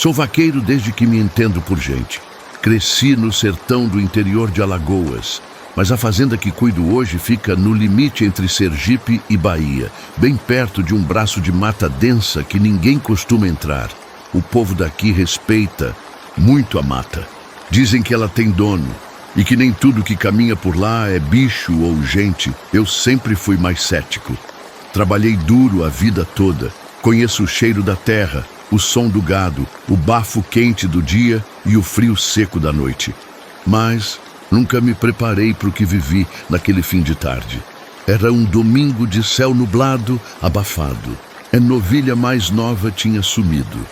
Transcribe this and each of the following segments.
Sou vaqueiro desde que me entendo por gente. Cresci no sertão do interior de Alagoas, mas a fazenda que cuido hoje fica no limite entre Sergipe e Bahia, bem perto de um braço de mata densa que ninguém costuma entrar. O povo daqui respeita muito a mata. Dizem que ela tem dono e que nem tudo que caminha por lá é bicho ou gente. Eu sempre fui mais cético. Trabalhei duro a vida toda. Conheço o cheiro da terra, o som do gado, o bafo quente do dia e o frio seco da noite. Mas nunca me preparei para o que vivi naquele fim de tarde. Era um domingo de céu nublado, abafado. A novilha mais nova tinha sumido.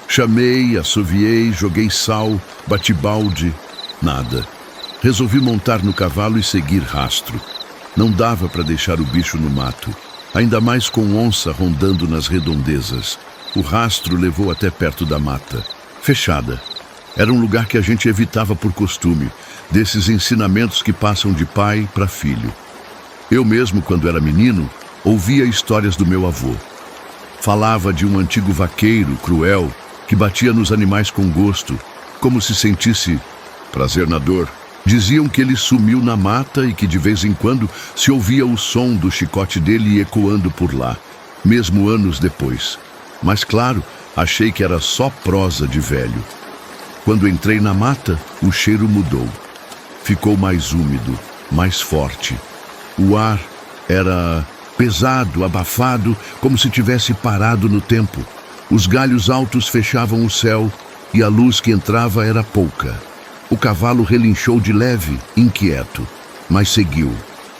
Chamei, assoviei, joguei sal, bati balde. Nada. Resolvi montar no cavalo e seguir rastro. Não dava para deixar o bicho no mato, ainda mais com onça rondando nas redondezas. O rastro levou até perto da mata, fechada. Era um lugar que a gente evitava por costume, desses ensinamentos que passam de pai para filho. Eu mesmo, quando era menino, ouvia histórias do meu avô. Falava de um antigo vaqueiro cruel que batia nos animais com gosto, como se sentisse prazer na dor. Diziam que ele sumiu na mata e que de vez em quando se ouvia o som do chicote dele ecoando por lá, mesmo anos depois. Mas claro, achei que era só prosa de velho. Quando entrei na mata, o cheiro mudou. Ficou mais úmido, mais forte. O ar era pesado, abafado, como se tivesse parado no tempo. Os galhos altos fechavam o céu e a luz que entrava era pouca. O cavalo relinchou de leve, inquieto, mas seguiu.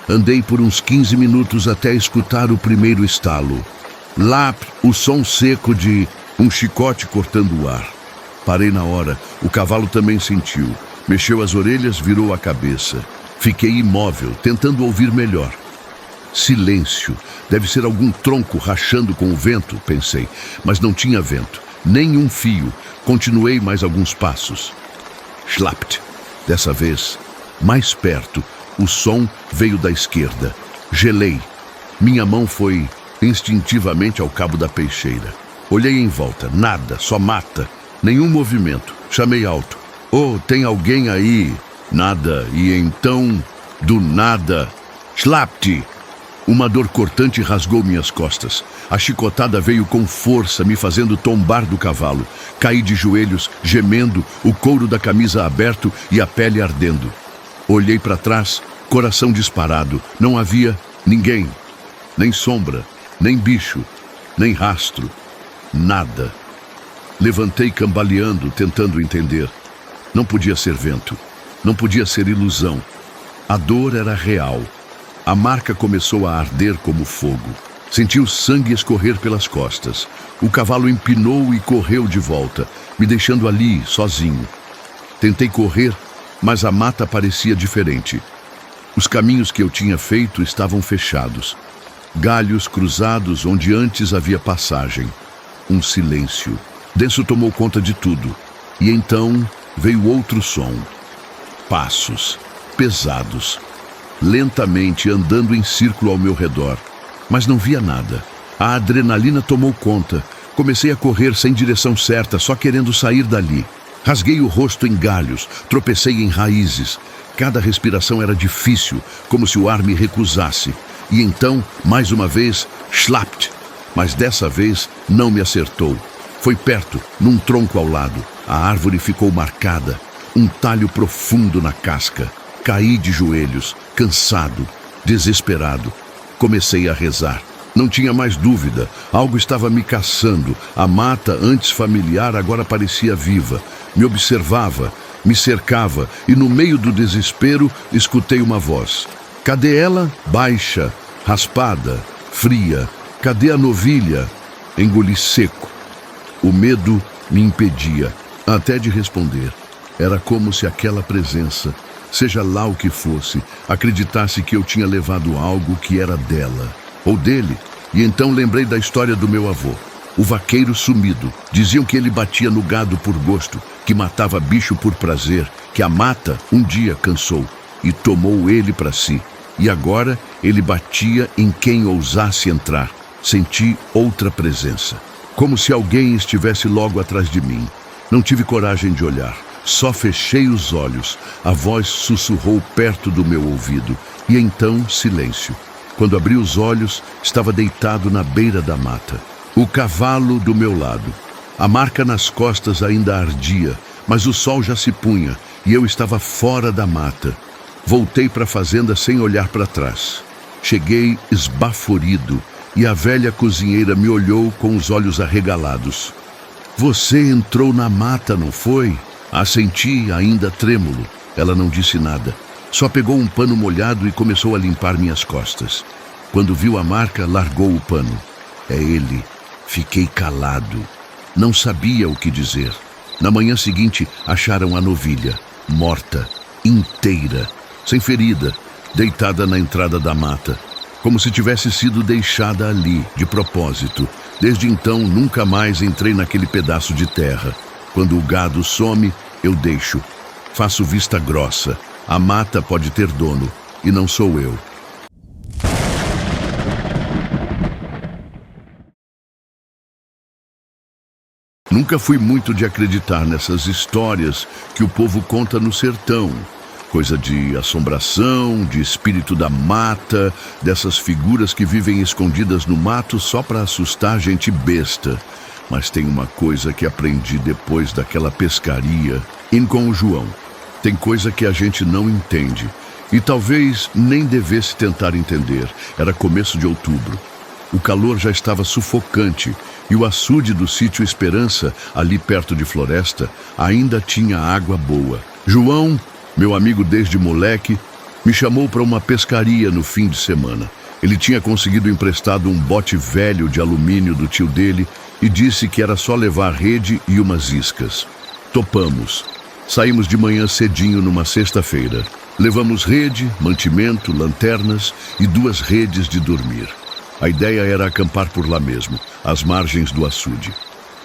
Andei por uns 15 minutos até escutar o primeiro estalo. Lá, o som seco de um chicote cortando o ar. Parei na hora, o cavalo também sentiu. Mexeu as orelhas, virou a cabeça. Fiquei imóvel, tentando ouvir melhor. Silêncio. Deve ser algum tronco rachando com o vento, pensei. Mas não tinha vento, nem um fio. Continuei mais alguns passos. Schlapt. Dessa vez, mais perto, o som veio da esquerda. Gelei. Minha mão foi instintivamente ao cabo da peixeira. Olhei em volta, nada, só mata. Nenhum movimento. Chamei alto. Oh, tem alguém aí? Nada. E então, do nada, Schlapt! Uma dor cortante rasgou minhas costas. A chicotada veio com força, me fazendo tombar do cavalo. Caí de joelhos, gemendo, o couro da camisa aberto e a pele ardendo. Olhei para trás, coração disparado. Não havia ninguém. Nem sombra, nem bicho, nem rastro. Nada. Levantei cambaleando, tentando entender. Não podia ser vento. Não podia ser ilusão. A dor era real. A marca começou a arder como fogo. Senti o sangue escorrer pelas costas. O cavalo empinou e correu de volta, me deixando ali, sozinho. Tentei correr, mas a mata parecia diferente. Os caminhos que eu tinha feito estavam fechados. Galhos cruzados onde antes havia passagem. Um silêncio. Denso tomou conta de tudo. E então veio outro som. Passos. Pesados. Lentamente andando em círculo ao meu redor, mas não via nada. A adrenalina tomou conta. Comecei a correr sem direção certa, só querendo sair dali. Rasguei o rosto em galhos, tropecei em raízes. Cada respiração era difícil, como se o ar me recusasse. E então, mais uma vez, Schlapt! Mas dessa vez não me acertou. Foi perto, num tronco ao lado. A árvore ficou marcada, um talho profundo na casca. Caí de joelhos, cansado, desesperado. Comecei a rezar. Não tinha mais dúvida. Algo estava me caçando. A mata, antes familiar, agora parecia viva. Me observava, me cercava, e no meio do desespero, escutei uma voz. Cadê ela? Baixa, raspada, fria. Cadê a novilha? Engoli seco. O medo me impedia, até de responder. Era como se aquela presença, seja lá o que fosse, acreditasse que eu tinha levado algo que era dela, ou dele. E então lembrei da história do meu avô, o vaqueiro sumido. Diziam que ele batia no gado por gosto, que matava bicho por prazer, que a mata um dia cansou e tomou ele para si. E agora ele batia em quem ousasse entrar. Senti outra presença, como se alguém estivesse logo atrás de mim. Não tive coragem de olhar. Só fechei os olhos. A voz sussurrou perto do meu ouvido. E então, silêncio. Quando abri os olhos, estava deitado na beira da mata. O cavalo do meu lado. A marca nas costas ainda ardia, mas o sol já se punha e eu estava fora da mata. Voltei para a fazenda sem olhar para trás. Cheguei esbaforido e a velha cozinheira me olhou com os olhos arregalados. Você entrou na mata, não foi? Assenti, ainda trêmulo. Ela não disse nada. Só pegou um pano molhado e começou a limpar minhas costas. Quando viu a marca, largou o pano. É ele. Fiquei calado. Não sabia o que dizer. Na manhã seguinte, acharam a novilha, morta, inteira, sem ferida, deitada na entrada da mata, como se tivesse sido deixada ali, de propósito. Desde então, nunca mais entrei naquele pedaço de terra. Quando o gado some, eu deixo. Faço vista grossa. A mata pode ter dono, e não sou eu. Nunca fui muito de acreditar nessas histórias que o povo conta no sertão. Coisa de assombração, de espírito da mata, dessas figuras que vivem escondidas no mato só para assustar gente besta. Mas tem uma coisa que aprendi depois daquela pescaria, indo com o João. Tem coisa que a gente não entende. E talvez nem devesse tentar entender. Era começo de outubro. O calor já estava sufocante e o açude do sítio Esperança, ali perto de Floresta, ainda tinha água boa. João, meu amigo desde moleque, me chamou para uma pescaria no fim de semana. Ele tinha conseguido emprestado um bote velho de alumínio do tio dele e disse que era só levar rede e umas iscas. Topamos. Saímos de manhã cedinho numa sexta-feira. Levamos rede, mantimento, lanternas e 2 redes de dormir. A ideia era acampar por lá mesmo, às margens do açude.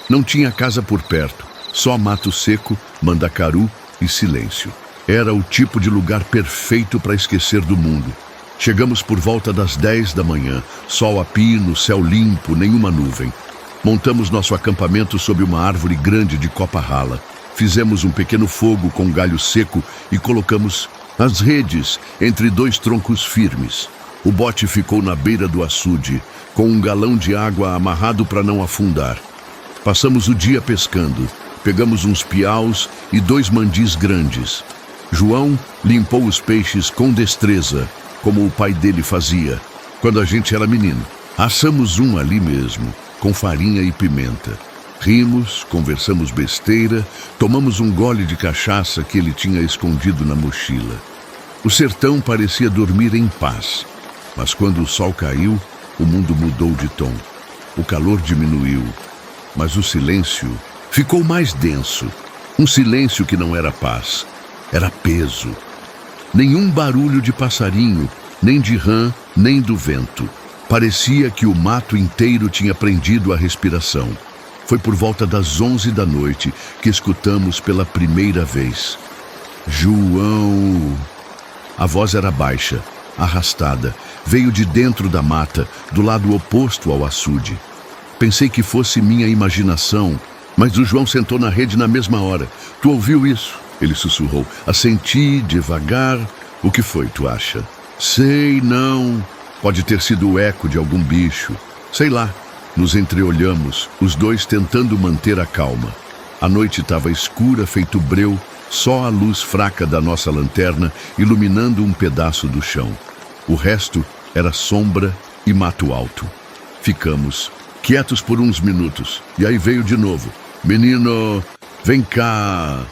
Não tinha casa por perto, só mato seco, mandacaru e silêncio. Era o tipo de lugar perfeito para esquecer do mundo. Chegamos por volta das 10 da manhã, sol a pino, céu limpo, nenhuma nuvem. Montamos nosso acampamento sob uma árvore grande de copa rala. Fizemos um pequeno fogo com galho seco e colocamos as redes entre 2 troncos firmes. O bote ficou na beira do açude, com um galão de água amarrado para não afundar. Passamos o dia pescando. Pegamos uns piaus e 2 mandis grandes. João limpou os peixes com destreza, como o pai dele fazia, quando a gente era menino. Assamos um ali mesmo, com farinha e pimenta. Rimos, conversamos besteira, tomamos um gole de cachaça que ele tinha escondido na mochila. O sertão parecia dormir em paz. Mas quando o sol caiu, o mundo mudou de tom. O calor diminuiu, mas o silêncio ficou mais denso. Um silêncio que não era paz, era peso. Nenhum barulho de passarinho, nem de rã, nem do vento. Parecia que o mato inteiro tinha prendido a respiração. Foi por volta das 11 da noite que escutamos pela primeira vez. João! A voz era baixa, arrastada. Veio de dentro da mata, do lado oposto ao açude. Pensei que fosse minha imaginação, mas o João sentou na rede na mesma hora. Tu ouviu isso? Ele sussurrou. Assenti, devagar. O que foi, tu acha? Sei, não. Pode ter sido o eco de algum bicho. Sei lá. Nos entreolhamos, os 2 tentando manter a calma. A noite estava escura, feito breu, só a luz fraca da nossa lanterna iluminando um pedaço do chão. O resto era sombra e mato alto. Ficamos quietos por uns minutos, e aí veio de novo. Menino, vem cá.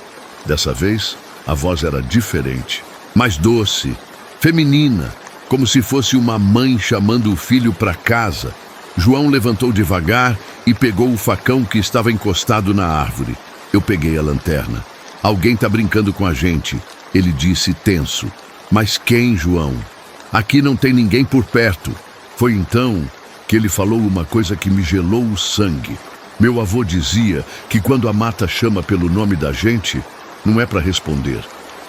Dessa vez, a voz era diferente, mais doce, feminina, como se fosse uma mãe chamando o filho para casa. João levantou devagar e pegou o facão que estava encostado na árvore. Eu peguei a lanterna. Alguém tá brincando com a gente, ele disse tenso. Mas quem, João? Aqui não tem ninguém por perto. Foi então que ele falou uma coisa que me gelou o sangue. Meu avô dizia que quando a mata chama pelo nome da gente, não é para responder.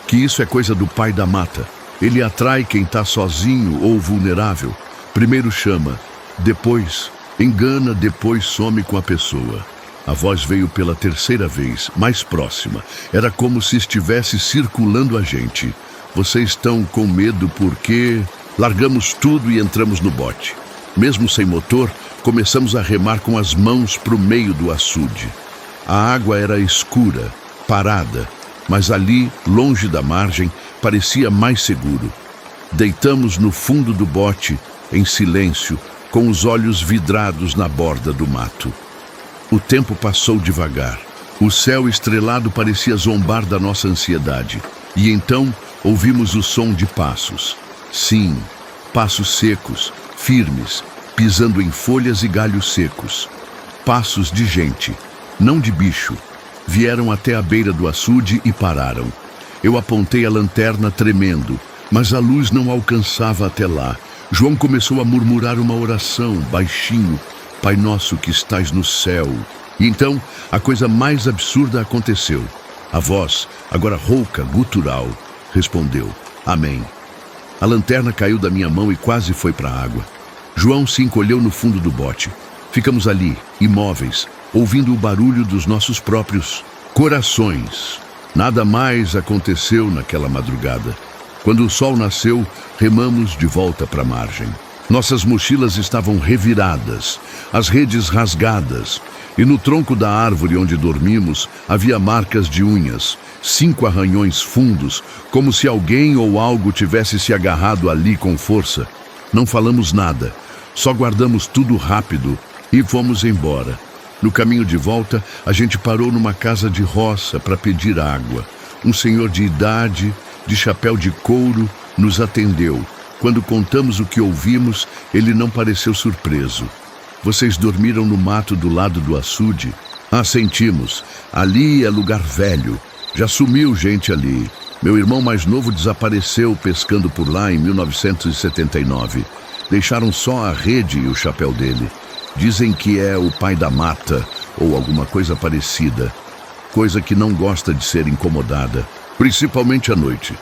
Que isso é coisa do pai da mata. Ele atrai quem está sozinho ou vulnerável. Primeiro chama, depois engana, depois some com a pessoa. A voz veio pela terceira vez, mais próxima. Era como se estivesse circulando a gente. Vocês estão com medo porque... Largamos tudo e entramos no bote. Mesmo sem motor, começamos a remar com as mãos para o meio do açude. A água era escura, parada, mas ali, longe da margem, parecia mais seguro. Deitamos no fundo do bote, em silêncio, com os olhos vidrados na borda do mato. O tempo passou devagar. O céu estrelado parecia zombar da nossa ansiedade. E então ouvimos o som de passos. Sim, passos secos, firmes, pisando em folhas e galhos secos. Passos de gente, não de bicho. Vieram até a beira do açude e pararam. Eu apontei a lanterna tremendo, mas a luz não alcançava até lá. João começou a murmurar uma oração, baixinho. Pai nosso que estais no céu. E então, a coisa mais absurda aconteceu. A voz, agora rouca, gutural, respondeu, Amém. A lanterna caiu da minha mão e quase foi para a água. João se encolheu no fundo do bote. Ficamos ali, imóveis, ouvindo o barulho dos nossos próprios corações. Nada mais aconteceu naquela madrugada. Quando o sol nasceu, remamos de volta para a margem. Nossas mochilas estavam reviradas, as redes rasgadas, e no tronco da árvore onde dormimos havia marcas de unhas, 5 arranhões fundos, como se alguém ou algo tivesse se agarrado ali com força. Não falamos nada, só guardamos tudo rápido e fomos embora. No caminho de volta, a gente parou numa casa de roça para pedir água. Um senhor de idade, de chapéu de couro, nos atendeu. Quando contamos o que ouvimos, ele não pareceu surpreso. Vocês dormiram no mato do lado do açude? Ah, sentimos. Ali é lugar velho. Já sumiu gente ali. Meu irmão mais novo desapareceu pescando por lá em 1979. Deixaram só a rede e o chapéu dele. Dizem que é o pai da mata ou alguma coisa parecida. Coisa que não gosta de ser incomodada, principalmente à noite.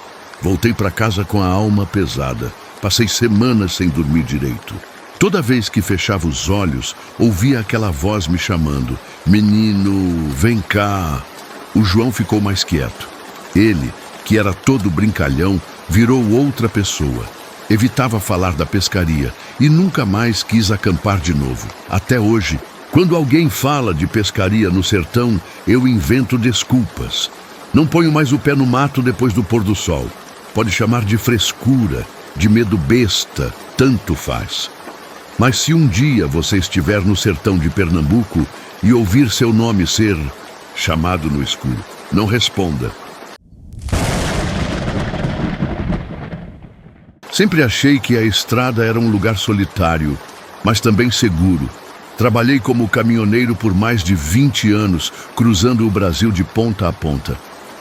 Voltei para casa com a alma pesada. Passei semanas sem dormir direito. Toda vez que fechava os olhos, ouvia aquela voz me chamando. Menino, vem cá. O João ficou mais quieto. Ele, que era todo brincalhão, virou outra pessoa. Evitava falar da pescaria e nunca mais quis acampar de novo. Até hoje, quando alguém fala de pescaria no sertão, eu invento desculpas. Não ponho mais o pé no mato depois do pôr do sol. Pode chamar de frescura, de medo besta, tanto faz. Mas se um dia você estiver no sertão de Pernambuco e ouvir seu nome ser chamado no escuro, não responda. Sempre achei que a estrada era um lugar solitário, mas também seguro. Trabalhei como caminhoneiro por mais de 20 anos, cruzando o Brasil de ponta a ponta.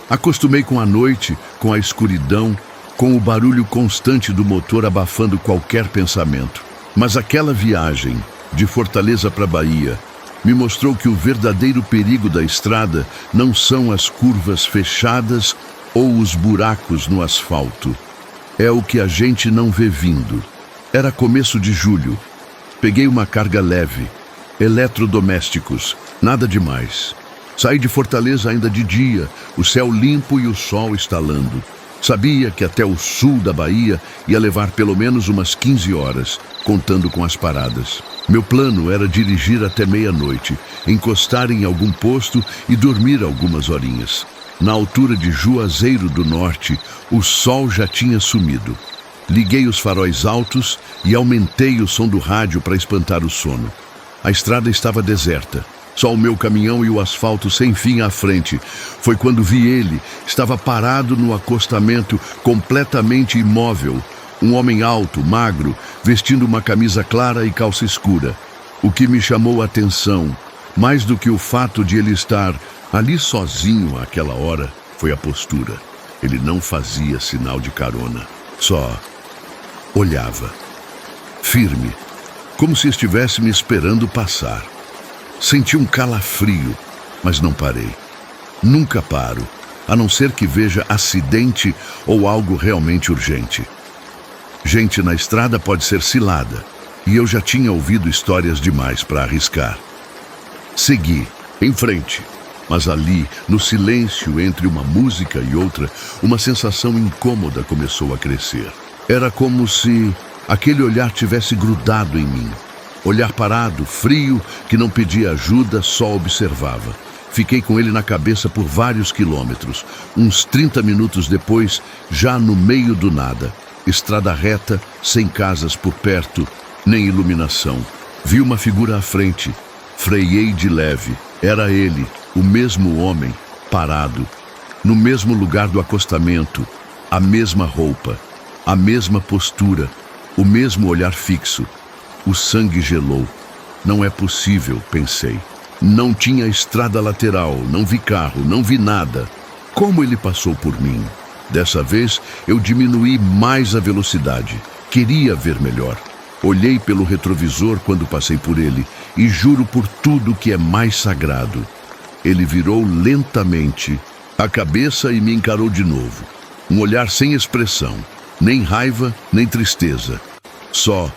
Acostumei com a noite, com a escuridão, com o barulho constante do motor abafando qualquer pensamento. Mas aquela viagem, de Fortaleza para Bahia, me mostrou que o verdadeiro perigo da estrada não são as curvas fechadas ou os buracos no asfalto. É o que a gente não vê vindo. Era começo de julho. Peguei uma carga leve, eletrodomésticos, nada demais. Saí de Fortaleza ainda de dia, o céu limpo e o sol estalando. Sabia que até o sul da Bahia ia levar pelo menos umas 15 horas, contando com as paradas. Meu plano era dirigir até meia-noite, encostar em algum posto e dormir algumas horinhas. Na altura de Juazeiro do Norte, o sol já tinha sumido. Liguei os faróis altos e aumentei o som do rádio para espantar o sono. A estrada estava deserta. Só o meu caminhão e o asfalto sem fim à frente. Foi quando vi ele. Estava parado no acostamento, completamente imóvel. Um homem alto, magro, vestindo uma camisa clara e calça escura. O que me chamou a atenção, mais do que o fato de ele estar ali sozinho àquela hora, foi a postura. Ele não fazia sinal de carona. Só olhava. Firme, como se estivesse me esperando passar. Senti um calafrio, mas não parei. Nunca paro, a não ser que veja acidente ou algo realmente urgente. Gente na estrada pode ser cilada, e eu já tinha ouvido histórias demais para arriscar. Segui, em frente. Mas ali, no silêncio entre uma música e outra, uma sensação incômoda começou a crescer. Era como se aquele olhar tivesse grudado em mim. Olhar parado, frio, que não pedia ajuda, só observava. Fiquei com ele na cabeça por vários quilômetros. Uns 30 minutos depois, já no meio do nada. Estrada reta, sem casas por perto, nem iluminação. Vi uma figura à frente. Freiei de leve. Era ele, o mesmo homem, parado. No mesmo lugar do acostamento. A mesma roupa. A mesma postura. O mesmo olhar fixo. O sangue gelou. Não é possível, pensei. Não tinha estrada lateral, não vi carro, não vi nada. Como ele passou por mim? Dessa vez, eu diminuí mais a velocidade. Queria ver melhor. Olhei pelo retrovisor quando passei por ele e juro por tudo que é mais sagrado. Ele virou lentamente a cabeça e me encarou de novo. Um olhar sem expressão, nem raiva, nem tristeza. Só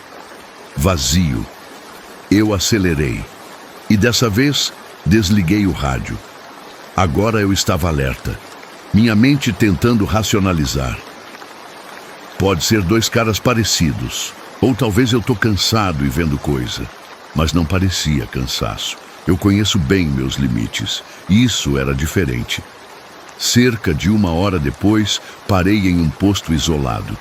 vazio. Eu acelerei. E dessa vez, desliguei o rádio. Agora eu estava alerta. Minha mente tentando racionalizar. Pode ser dois caras parecidos. Ou talvez eu tô cansado e vendo coisa. Mas não parecia cansaço. Eu conheço bem meus limites. Isso era diferente. Cerca de 1 hora depois, parei em um posto isolado.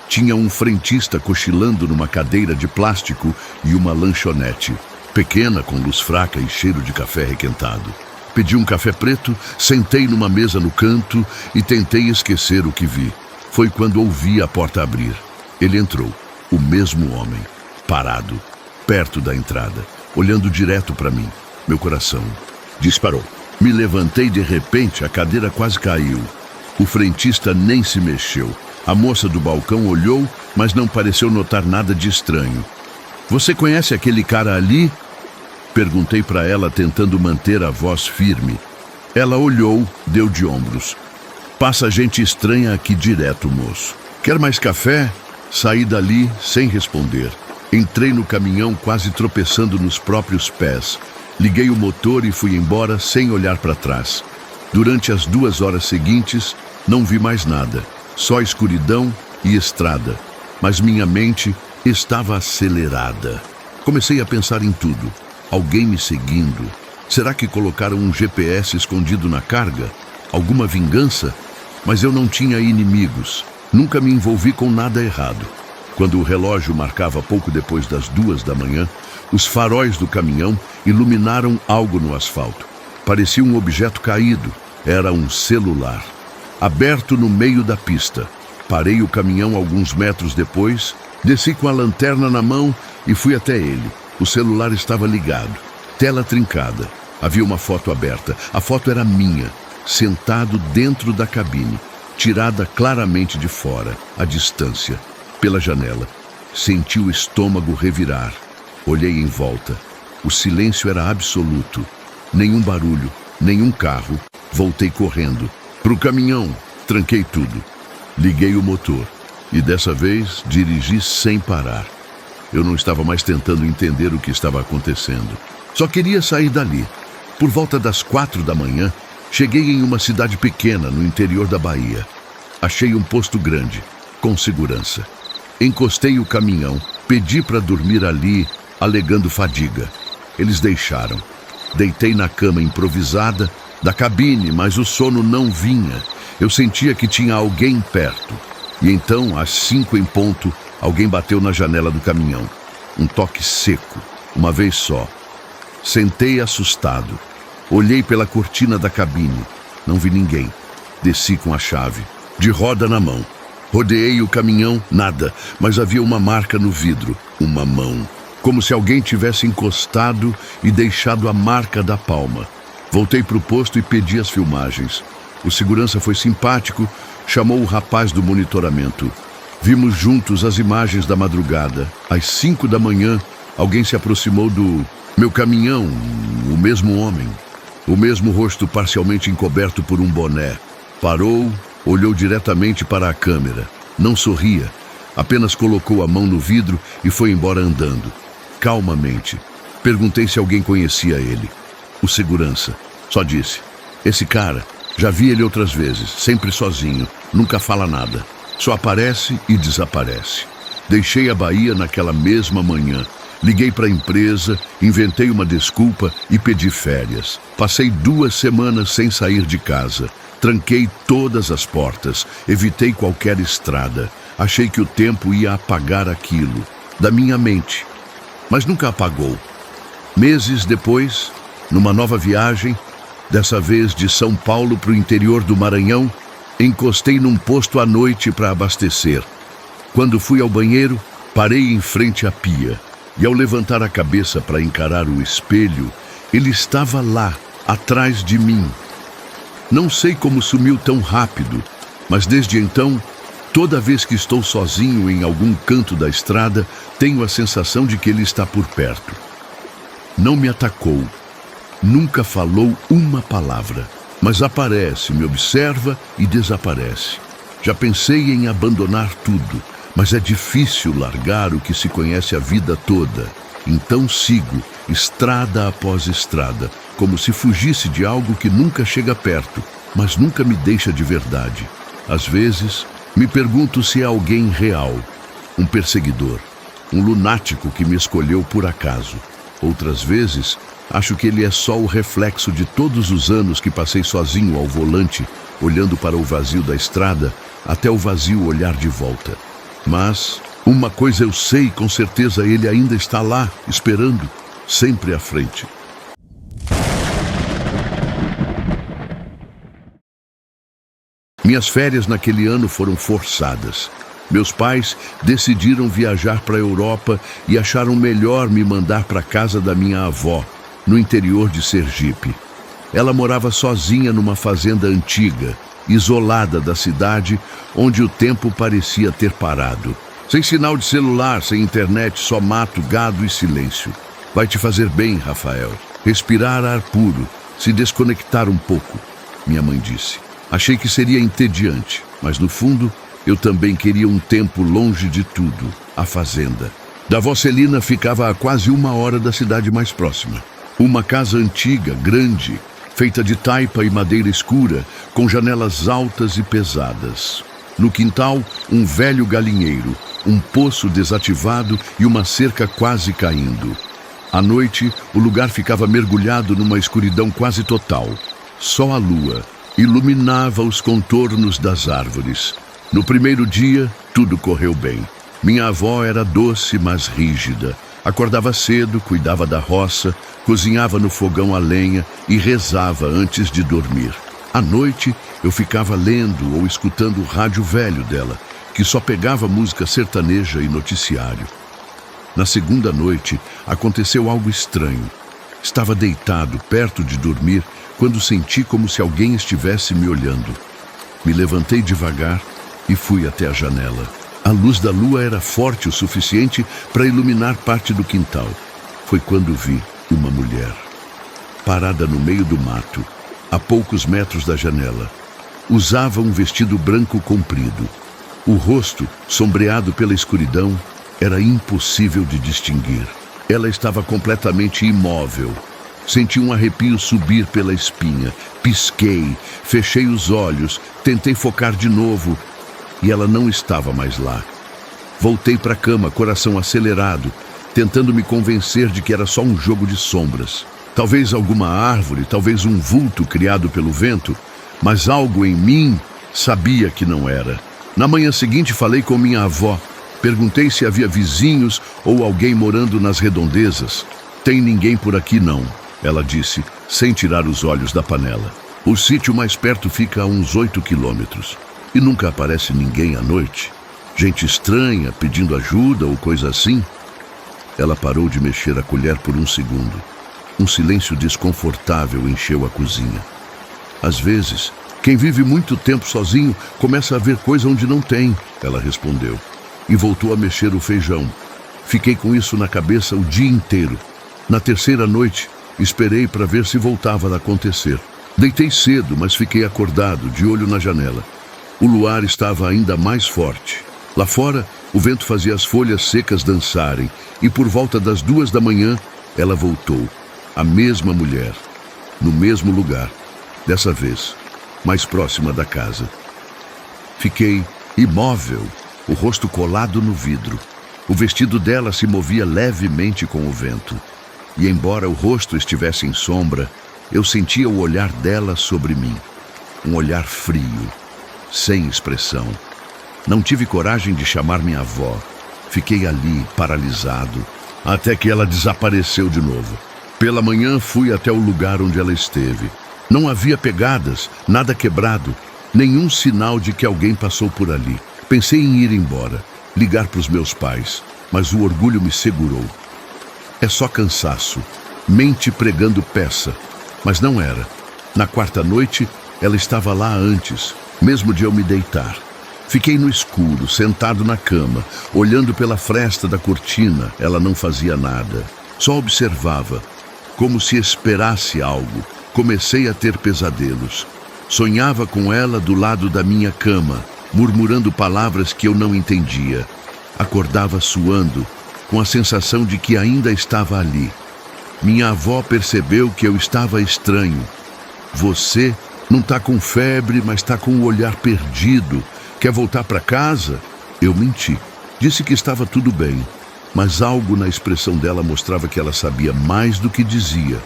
Tinha um frentista cochilando numa cadeira de plástico e uma lanchonete. Pequena, com luz fraca e cheiro de café requentado. Pedi um café preto, sentei numa mesa no canto e tentei esquecer o que vi. Foi quando ouvi a porta abrir. Ele entrou, o mesmo homem, parado, perto da entrada, olhando direto para mim. Meu coração disparou. Me levantei de repente, a cadeira quase caiu. O frentista nem se mexeu. A moça do balcão olhou, mas não pareceu notar nada de estranho. Você conhece aquele cara ali? Perguntei para ela, tentando manter a voz firme. Ela olhou, deu de ombros. Passa gente estranha aqui direto, moço. Quer mais café? Saí dali sem responder. Entrei no caminhão quase tropeçando nos próprios pés. Liguei o motor e fui embora sem olhar para trás. Durante as 2 horas seguintes, não vi mais nada. Só escuridão e estrada. Mas minha mente estava acelerada. Comecei a pensar em tudo. Alguém me seguindo? Será que colocaram um GPS escondido na carga? Alguma vingança? Mas eu não tinha inimigos. Nunca me envolvi com nada errado. Quando o relógio marcava pouco depois das 2 da manhã, os faróis do caminhão iluminaram algo no asfalto. Parecia um objeto caído. Era um celular. Aberto no meio da pista. Parei o caminhão alguns metros depois, desci com a lanterna na mão e fui até ele. O celular estava ligado. Tela trincada. Havia uma foto aberta. A foto era minha, sentado dentro da cabine, tirada claramente de fora, à distância, pela janela. Senti o estômago revirar. Olhei em volta. O silêncio era absoluto. Nenhum barulho, nenhum carro. Voltei correndo. Pro caminhão. Tranquei tudo. Liguei o motor. E dessa vez, dirigi sem parar. Eu não estava mais tentando entender o que estava acontecendo. Só queria sair dali. Por volta das 4 da manhã, cheguei em uma cidade pequena no interior da Bahia. Achei um posto grande, com segurança. Encostei o caminhão, pedi para dormir ali, alegando fadiga. Eles deixaram. Deitei na cama improvisada da cabine, mas o sono não vinha. Eu sentia que tinha alguém perto. E então, às 5 em ponto, alguém bateu na janela do caminhão. Um toque seco, uma vez só. Sentei assustado. Olhei pela cortina da cabine. Não vi ninguém. Desci com a chave, de roda na mão. Rodeei o caminhão, nada, mas havia uma marca no vidro, uma mão. Como se alguém tivesse encostado e deixado a marca da palma. Voltei para o posto e pedi as filmagens. O segurança foi simpático, chamou o rapaz do monitoramento. Vimos juntos as imagens da madrugada. Às 5 da manhã, alguém se aproximou do meu caminhão, o mesmo homem. O mesmo rosto parcialmente encoberto por um boné. Parou, olhou diretamente para a câmera. Não sorria, apenas colocou a mão no vidro e foi embora andando. Calmamente. Perguntei se alguém conhecia ele. O segurança. Só disse: esse cara, já vi ele outras vezes, sempre sozinho, nunca fala nada. Só aparece e desaparece. Deixei a Bahia naquela mesma manhã. Liguei para a empresa, inventei uma desculpa e pedi férias. Passei 2 semanas sem sair de casa. Tranquei todas as portas, evitei qualquer estrada. Achei que o tempo ia apagar aquilo da minha mente, mas nunca apagou. Meses depois, numa nova viagem, dessa vez de São Paulo para o interior do Maranhão, encostei num posto à noite para abastecer. Quando fui ao banheiro, parei em frente à pia e, ao levantar a cabeça para encarar o espelho, ele estava lá, atrás de mim. Não sei como sumiu tão rápido, mas desde então, toda vez que estou sozinho em algum canto da estrada, tenho a sensação de que ele está por perto. Não me atacou, nunca falou uma palavra, mas aparece, me observa e desaparece. Já pensei em abandonar tudo, mas é difícil largar o que se conhece a vida toda. Então sigo, estrada após estrada, como se fugisse de algo que nunca chega perto, mas nunca me deixa de verdade. Às vezes, me pergunto se é alguém real, um perseguidor, um lunático que me escolheu por acaso. Outras vezes, acho que ele é só o reflexo de todos os anos que passei sozinho ao volante, olhando para o vazio da estrada, até o vazio olhar de volta. Mas uma coisa eu sei, com certeza ele ainda está lá, esperando, sempre à frente. Minhas férias naquele ano foram forçadas. Meus pais decidiram viajar para a Europa e acharam melhor me mandar para a casa da minha avó, no interior de Sergipe. Ela morava sozinha numa fazenda antiga, isolada da cidade, onde o tempo parecia ter parado. Sem sinal de celular, sem internet, só mato, gado e silêncio. Vai te fazer bem, Rafael. Respirar ar puro, se desconectar um pouco, minha mãe disse. Achei que seria entediante, mas no fundo, eu também queria um tempo longe de tudo, a fazenda. Da avó Celina ficava a quase 1 hora da cidade mais próxima. Uma casa antiga, grande, feita de taipa e madeira escura, com janelas altas e pesadas. No quintal, um velho galinheiro, um poço desativado e uma cerca quase caindo. À noite, o lugar ficava mergulhado numa escuridão quase total. Só a lua iluminava os contornos das árvores. No primeiro dia, tudo correu bem. Minha avó era doce, mas rígida. Acordava cedo, cuidava da roça, cozinhava no fogão a lenha e rezava antes de dormir. À noite, eu ficava lendo ou escutando o rádio velho dela, que só pegava música sertaneja e noticiário. Na segunda noite, aconteceu algo estranho. Estava deitado, perto de dormir, quando senti como se alguém estivesse me olhando. Me levantei devagar e fui até a janela. A luz da lua era forte o suficiente para iluminar parte do quintal. Foi quando vi uma mulher, parada no meio do mato, a poucos metros da janela. Usava um vestido branco comprido. O rosto, sombreado pela escuridão, era impossível de distinguir. Ela estava completamente imóvel. Senti um arrepio subir pela espinha. Pisquei, fechei os olhos, tentei focar de novo e ela não estava mais lá. Voltei para a cama, coração acelerado, tentando me convencer de que era só um jogo de sombras. Talvez alguma árvore, talvez um vulto criado pelo vento, mas algo em mim sabia que não era. Na manhã seguinte falei com minha avó. Perguntei se havia vizinhos ou alguém morando nas redondezas. Tem ninguém por aqui não, ela disse, sem tirar os olhos da panela. O sítio mais perto fica a uns 8 quilômetros. E nunca aparece ninguém à noite. Gente estranha pedindo ajuda ou coisa assim. Ela parou de mexer a colher por um segundo. Um silêncio desconfortável encheu a cozinha. Às vezes, quem vive muito tempo sozinho começa a ver coisa onde não tem, ela respondeu. E voltou a mexer o feijão. Fiquei com isso na cabeça o dia inteiro. Na terceira noite, esperei para ver se voltava a acontecer. Deitei cedo, mas fiquei acordado, de olho na janela. O luar estava ainda mais forte. Lá fora, o vento fazia as folhas secas dançarem, e por volta das 2 da manhã, ela voltou. A mesma mulher, no mesmo lugar, dessa vez, mais próxima da casa. Fiquei imóvel, o rosto colado no vidro. O vestido dela se movia levemente com o vento. E embora o rosto estivesse em sombra, eu sentia o olhar dela sobre mim. Um olhar frio, sem expressão. Não tive coragem de chamar minha avó. Fiquei ali, paralisado, até que ela desapareceu de novo. Pela manhã fui até o lugar onde ela esteve. Não havia pegadas, nada quebrado, nenhum sinal de que alguém passou por ali. Pensei em ir embora, ligar para os meus pais, mas o orgulho me segurou. É só cansaço, mente pregando peça, mas não era. Na quarta noite, ela estava lá antes, mesmo de eu me deitar. Fiquei no escuro, sentado na cama, olhando pela fresta da cortina. Ela não fazia nada, só observava, como se esperasse algo. Comecei a ter pesadelos. Sonhava com ela do lado da minha cama, murmurando palavras que eu não entendia. Acordava suando, com a sensação de que ainda estava ali. Minha avó percebeu que eu estava estranho. Você não está com febre, mas está com o olhar perdido. Quer voltar para casa? Eu menti. Disse que estava tudo bem, mas algo na expressão dela mostrava que ela sabia mais do que dizia.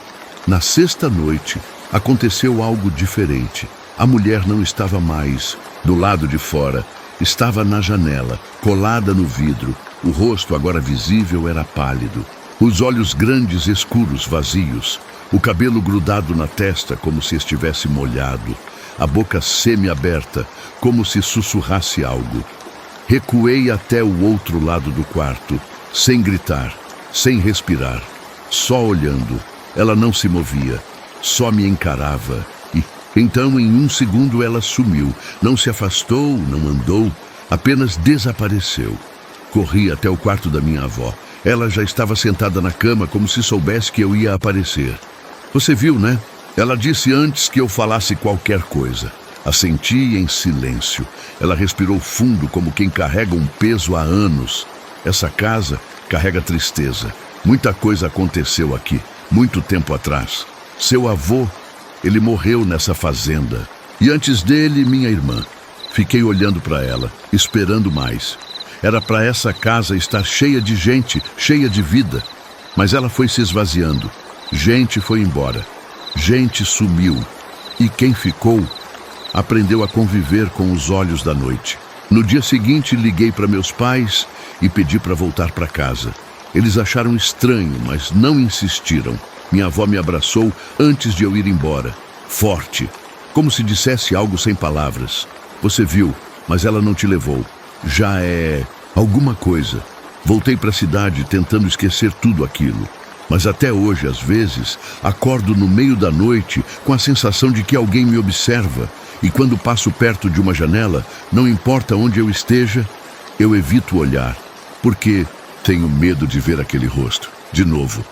Na sexta noite, aconteceu algo diferente. A mulher não estava mais do lado de fora. Estava na janela, colada no vidro. O rosto, agora visível, era pálido. Os olhos grandes, escuros, vazios. O cabelo grudado na testa, como se estivesse molhado. A boca semi-aberta, como se sussurrasse algo. Recuei até o outro lado do quarto, sem gritar, sem respirar, só olhando. Ela não se movia, só me encarava. E então, em um segundo, ela sumiu. Não se afastou, não andou, apenas desapareceu. Corri até o quarto da minha avó. Ela já estava sentada na cama, como se soubesse que eu ia aparecer. Você viu, né? Ela disse antes que eu falasse qualquer coisa. Assenti em silêncio. Ela respirou fundo, como quem carrega um peso há anos. Essa casa carrega tristeza. Muita coisa aconteceu aqui, muito tempo atrás. Seu avô, ele morreu nessa fazenda. E antes dele, minha irmã. Fiquei olhando para ela, esperando mais. Era para essa casa estar cheia de gente, cheia de vida. Mas ela foi se esvaziando. Gente foi embora. Gente sumiu. E quem ficou, aprendeu a conviver com os olhos da noite. No dia seguinte, liguei para meus pais e pedi para voltar para casa. Eles acharam estranho, mas não insistiram. Minha avó me abraçou antes de eu ir embora. Forte, como se dissesse algo sem palavras. Você viu, mas ela não te levou. Já é alguma coisa. Voltei para a cidade tentando esquecer tudo aquilo. Mas até hoje, às vezes, acordo no meio da noite com a sensação de que alguém me observa. E quando passo perto de uma janela, não importa onde eu esteja, eu evito olhar, porque tenho medo de ver aquele rosto de novo.